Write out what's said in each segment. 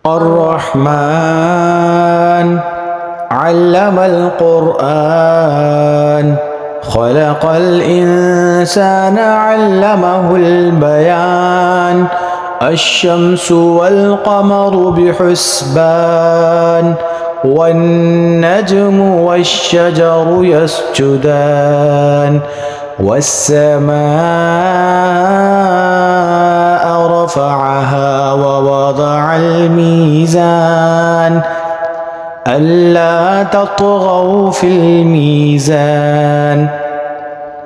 الرحمن علم القرآن خلق الإنسان علمه البيان الشمس والقمر بحسبان والنجم والشجر يسجدان والسماء رفعها ووضع الميزان ألا تطغوا في الميزان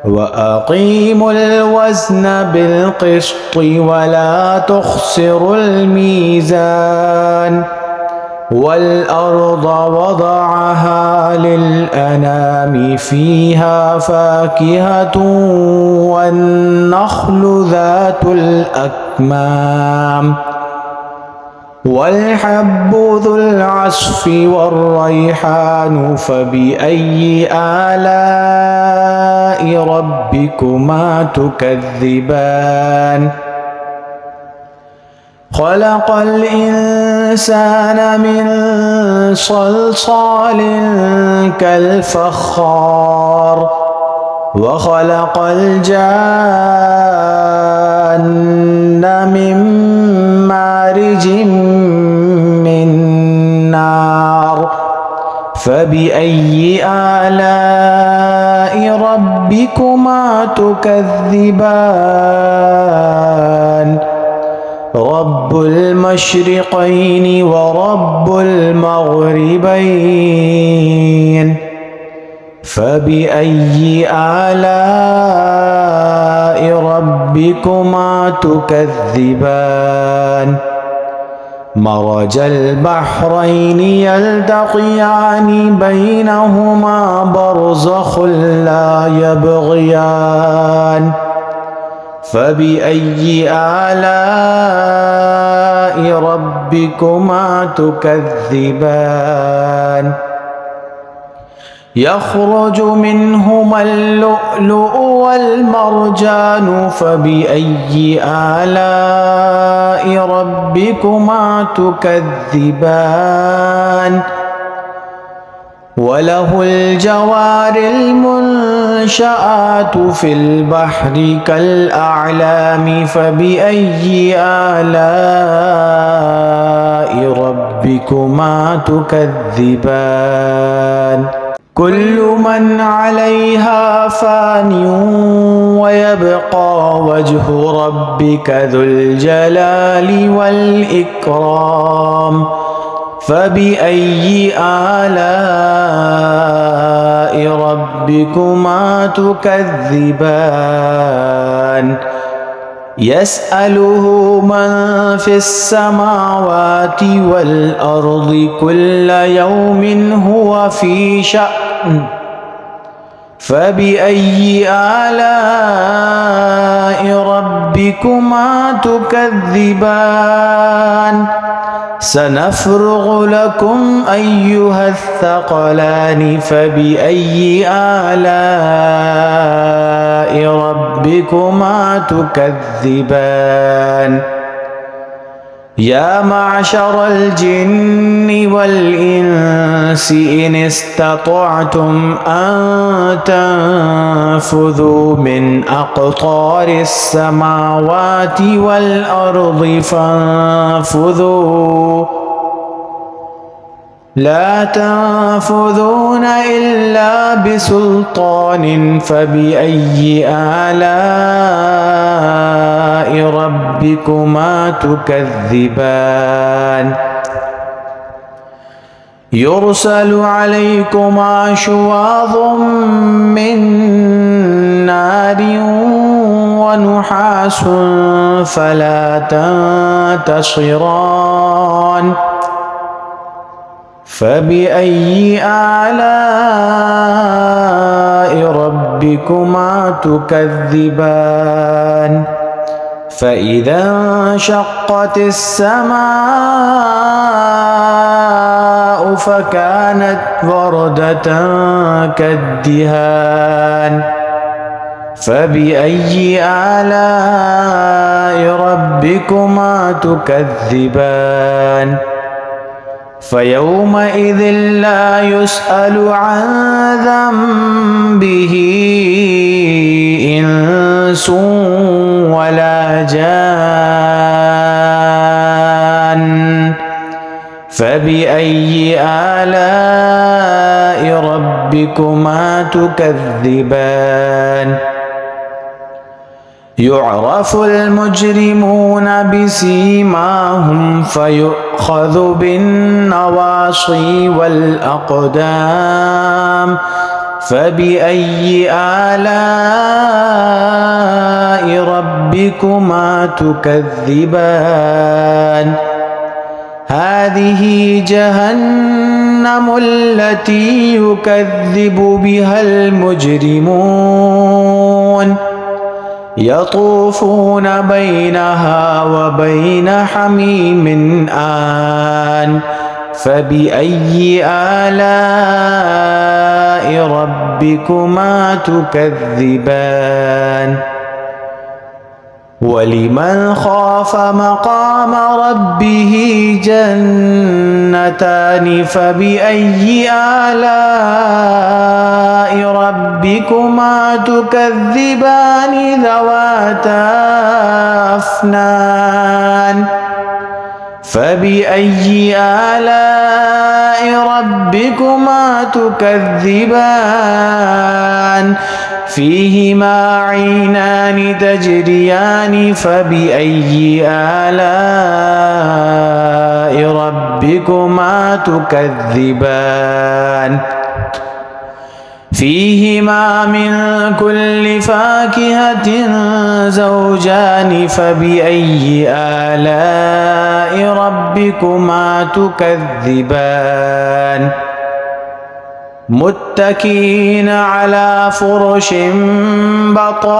وأقيموا الوزن بالقسط ولا تخسروا الميزان والأرض وضعها للأنام فيها فاكهة والنخل ذات الأكمام والحب ذو العصف والريحان فبأي آلاء ربكما تكذبان خلق الإنسان من صلصال كالفخار وخلق الجان من مارج من نار فبأي آلاء ربكما تكذبان رب المشرقين ورب المغربين فبأي آلاء ربكما تكذبان مرج البحرين يلتقيان بينهما برزخ لا يبغيان فبأي آلاء ربكما تكذبان يخرج منهما اللؤلؤ والمرجان فبأي آلاء ربكما تكذبان وله الجوار المنشآت في البحر كالأعلام فبأي آلاء ربكما تكذبان كل من عليها فان ويبقى وجه ربك ذو الجلال والإكرام فبأي آلاء ربكما تكذبان يسأله من في السماوات والأرض كل يوم هو في شأن فبأي آلاء ربكما تكذبان سنفرغ لكم أيها الثقلان فبأي آلاء ربكما تكذبان يا معشر الجن والإنس إن استطعتم أن تنفذوا من أقطار السماوات والأرض فانفذوا لا تنفذون إلا بسلطان فبأي آلاء ربكما تكذبان يرسل عليكما شواظ من نار ونحاس فلا تنتصران فبأي آلاء ربكما تكذبان فإذا انشقت السماء فكانت وردة كالدهان فبأي آلاء ربكما تكذبان فيومئذ لا يسأل عن ذنبه إنس ولا جان فبأي آلاء ربكما تكذبان يعرف المجرمون بسيماهم فيؤخذ بالنواصي والأقدام فبأي آلاء ربكما تكذبان هذه جهنم التي يكذب بها المجرمون يطوفون بينها وبين حميم آن فبأي آلاء ربكما تكذبان ولمن خاف مقام ربه جنتان فبأي آلاء ربكما تكذبان ذواتا أفنان فبأي آلاء ربكما تكذبان فيهما عينان تجريان فبأي آلاء ربكما تكذبان فيهما من كل فاكهة زوجان فبأي آلاء ربكما تكذبان متكئين على فرش بطائنها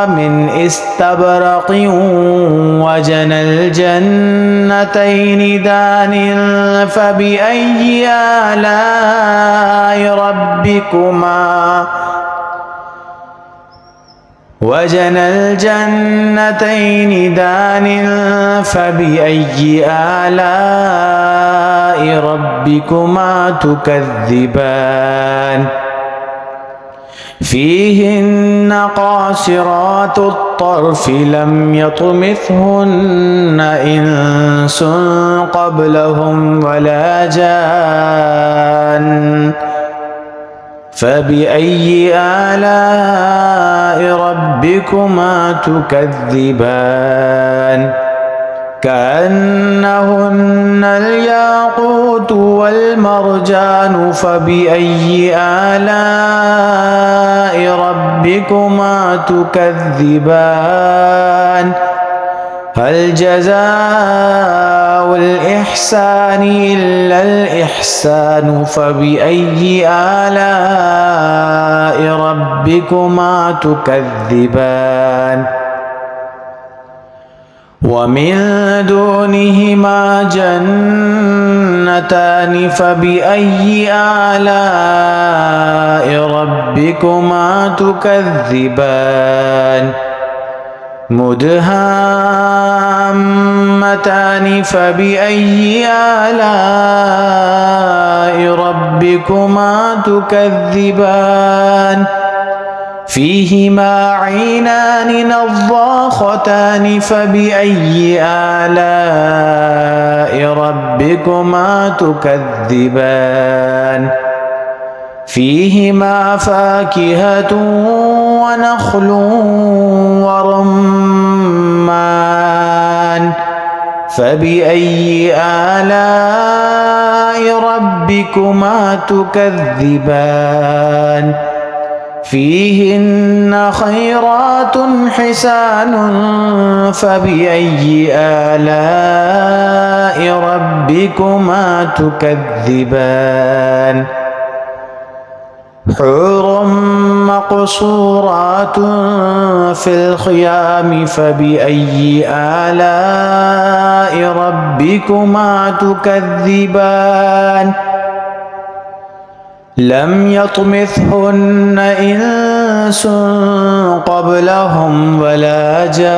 من استبرق وجنى الجنتين دان فبأي آلاء ربكما وجنى الجنتين دان فبأي آلاء ربكما تكذبان فيهن قاصرات الطرف لم يطمثهن إنس قبلهم ولا جان فبأي آلاء ربكما تكذبان كأنهن الياقوت والمرجان فبأي آلاء ربكما تكذبان هل جزاء الإحسان إلا الإحسان فبأي آلاء ربكما تكذبان ومن دونهما جنتان فبأي آلاء ربكما تكذبان مدهامتان فبأي آلاء ربكما تكذبان فيهما عينان نضاختان فبأي آلاء ربكما تكذبان فيهما فاكهة ونخل ورمان فبأي آلاء ربكما تكذبان فيهن خيرات حسان فبأي آلاء ربكما تكذبان حور مقصورات في الخيام فبأي آلاء ربكما تكذبان لم يطمثهن إنس قبلهم ولا جان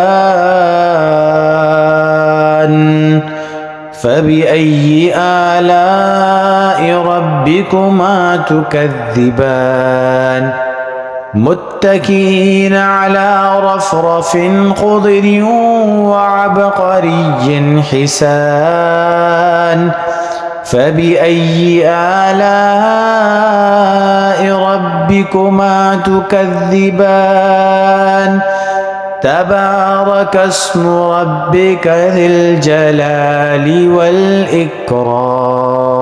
فبأي آلاء ربكما تكذبان متكئين على رفرف خضر وعبقري حسان فبأي آلاء ربكما تكذبان تبارك اسم ربك ذي الجلال والإكرام